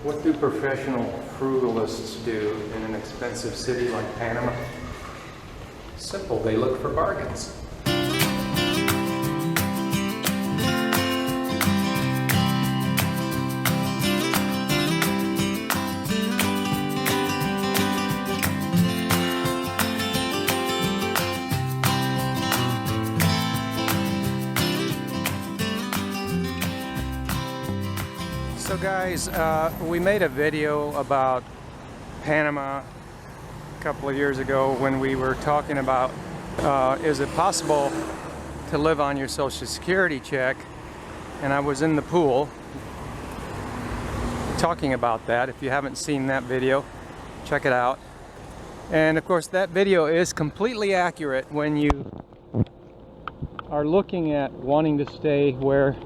What do professional frugalists do in an expensive city like Panama? Simple, they look for bargains. So guys, we made a video about Panama a couple of years ago when we were talking about is it possible to live on your Social Security check, and I was in the pool talking about that. If you haven't seen that video, check it out. And of course that video is completely accurate when you are looking at wanting to stay where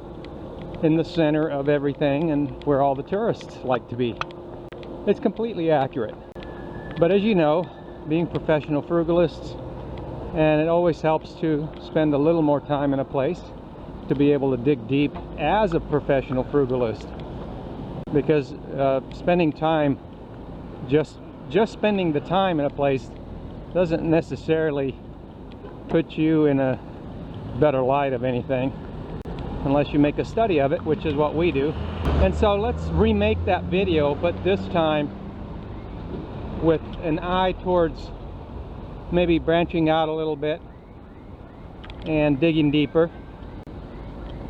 in the center of everything and where all the tourists like to be. It's completely accurate. But as you know, being professional frugalists, and it always helps to spend a little more time in a place to be able to dig deep as a professional frugalist, because spending time, just spending the time in a place doesn't necessarily put you in a better light of anything, unless you make a study of it, which is what we do. And so let's remake that video, but this time with an eye towards maybe branching out a little bit and digging deeper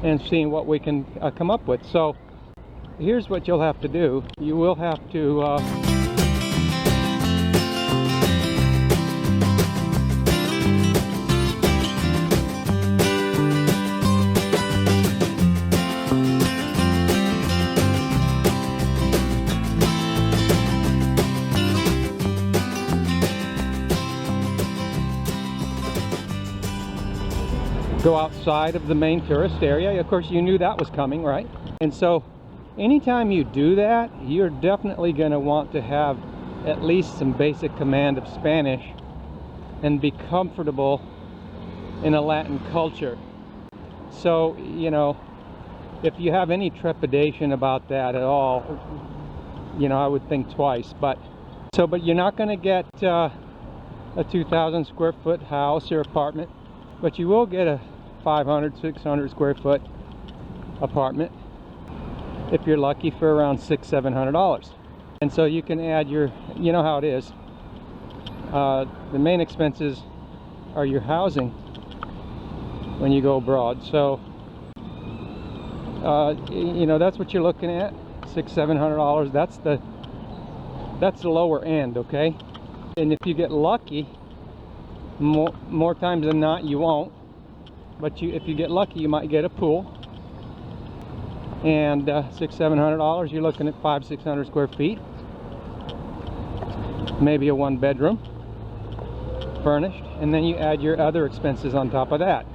and seeing what we can come up with. So here's what you'll have to do. You will have to go outside of the main tourist area. Of course, you knew that was coming, right? And so anytime you do that, you're definitely going to want to have at least some basic command of Spanish and be comfortable in a Latin culture. So, you know, if you have any trepidation about that at all, you know, I would think twice. But you're not going to get a 2,000 square foot house or apartment, but you will get a 500, 600 square foot apartment if you're lucky for around $600-700. And so you can add your, you know how it is, the main expenses are your housing when you go abroad. So you know, that's what you're looking at, $600-700. That's the lower end, okay? And if you get lucky, more times than not you won't, but if you get lucky, you might get a pool. And $600-700, you're looking at 500-600 square feet, maybe a 1-bedroom furnished, and then you add your other expenses on top of that.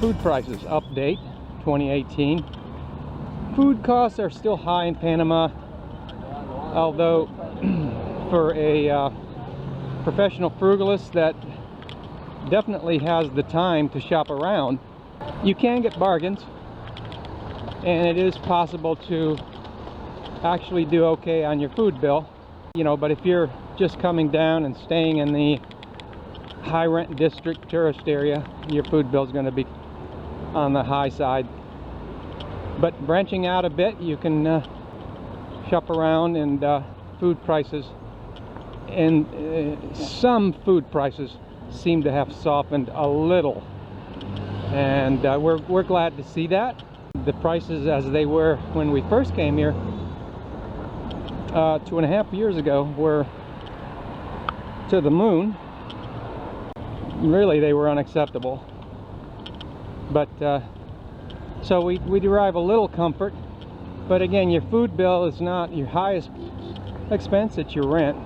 Food prices update 2018. Food costs are still high in Panama, although for a professional frugalist that definitely has the time to shop around, you can get bargains, and it is possible to actually do okay on your food bill, you know. But if you're just coming down and staying in the high rent district tourist area, your food bill is going to be on the high side. But branching out a bit, you can shop around, and food prices, and some food prices seem to have softened a little, and we're glad to see that. The prices as they were when we first came here 2.5 years ago were to the moon. Really, they were unacceptable. But so we derive a little comfort, but again, your food bill is not your highest expense, it's your rent.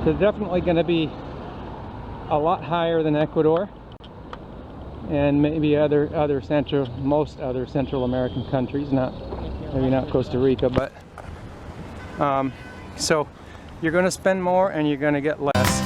So definitely going to be a lot higher than Ecuador. and maybe most other Central American countries, maybe not Costa Rica, but so you're going to spend more and you're going to get less.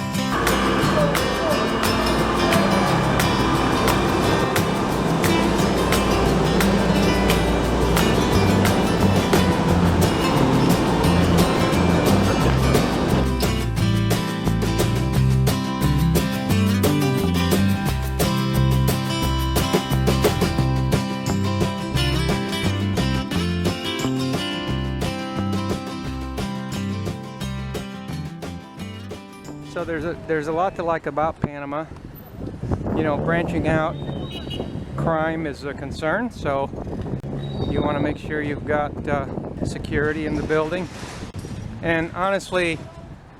So there's a lot to like about Panama. You know, branching out, crime is a concern, so you want to make sure you've got security in the building. And honestly,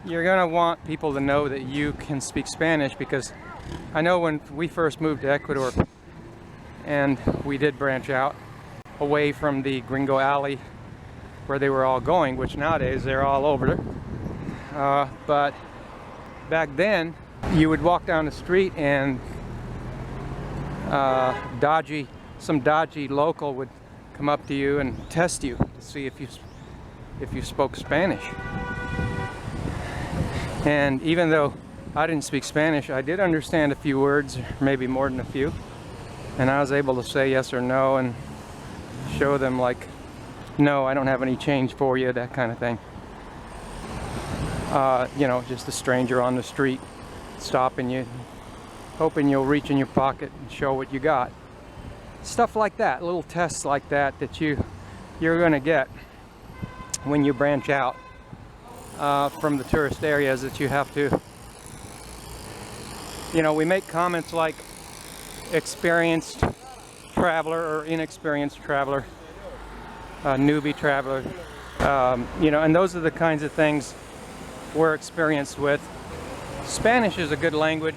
you're going to want people to know that you can speak Spanish, because I know when we first moved to Ecuador and we did branch out away from the Gringo alley where they were all going, which nowadays they're all over there. But back then, you would walk down the street and some dodgy local would come up to you and test you to see if you spoke Spanish. And even though I didn't speak Spanish, I did understand a few words, maybe more than a few, and I was able to say yes or no and show them, like, no, I don't have any change for you, that kind of thing. You know, just a stranger on the street stopping you, hoping you'll reach in your pocket and show what you got. Stuff like that, little tests like that you're going to get when you branch out from the tourist areas that you have to. You know, we make comments like experienced traveler or inexperienced traveler, newbie traveler, you know, and those are the kinds of things we're experienced with. Spanish is a good language.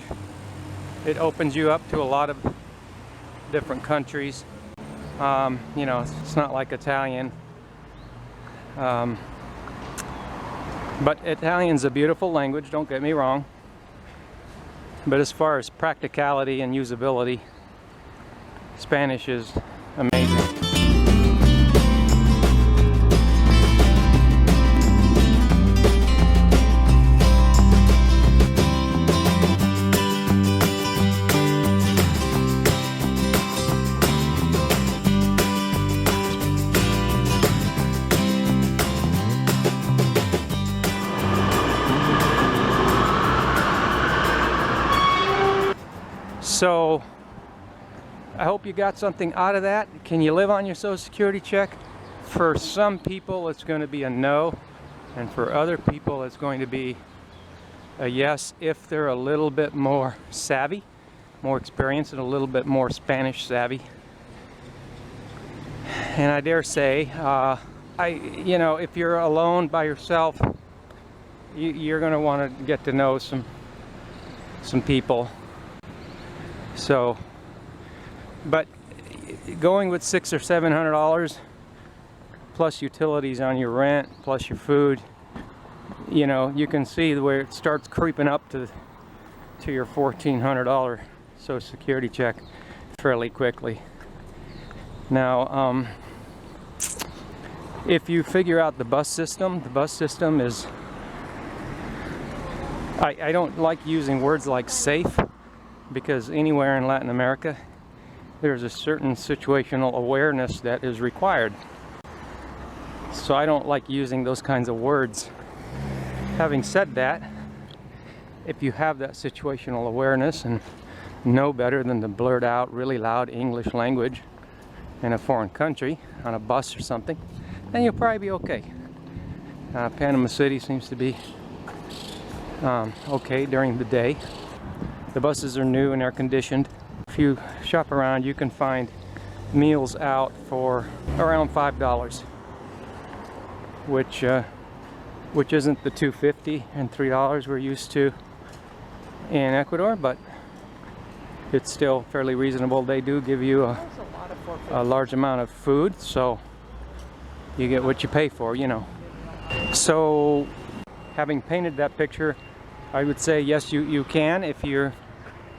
It opens you up to a lot of different countries. You know, it's not like Italian. But Italian's a beautiful language, don't get me wrong. But as far as practicality and usability, Spanish is amazing. So I hope you got something out of that. Can you live on your Social Security check? For some people it's going to be a no, and for other people it's going to be a yes if they're a little bit more savvy, more experienced, and a little bit more Spanish savvy. And I dare say, you know, if you're alone by yourself, you're going to want to get to know some people. So, but going with $600 or $700 plus utilities on your rent, plus your food, you know, you can see where it starts creeping up to your $1,400 Social Security check fairly quickly. Now, if you figure out the bus system is, I don't like using words like safe, because anywhere in Latin America there's a certain situational awareness that is required. So I don't like using those kinds of words. Having said that, if you have that situational awareness and know better than to blurt out really loud English language in a foreign country on a bus or something, then you'll probably be okay. Panama City seems to be okay during the day. The buses are new and air conditioned. If you shop around, you can find meals out for around $5, which isn't the $2.50 and $3 we're used to in Ecuador, but it's still fairly reasonable. They do give you a large amount of food, so you get what you pay for, you know. So having painted that picture, I would say yes, you can if you're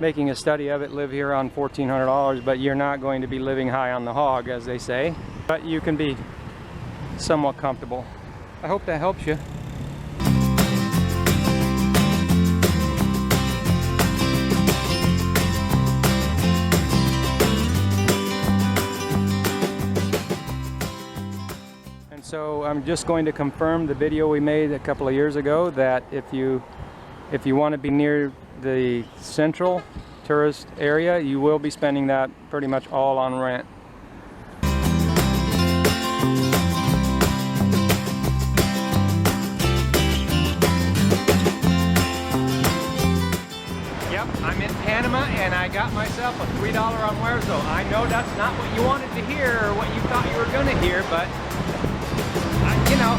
making a study of it, live here on $1,400, but you're not going to be living high on the hog, as they say. But you can be somewhat comfortable. I hope that helps you. And so I'm just going to confirm the video we made a couple of years ago that if you want to be near the central tourist area, you will be spending that pretty much all on rent. Yep, I'm in Panama and I got myself a $3 almuerzo. I know that's not what you wanted to hear or what you thought you were going to hear, but you know,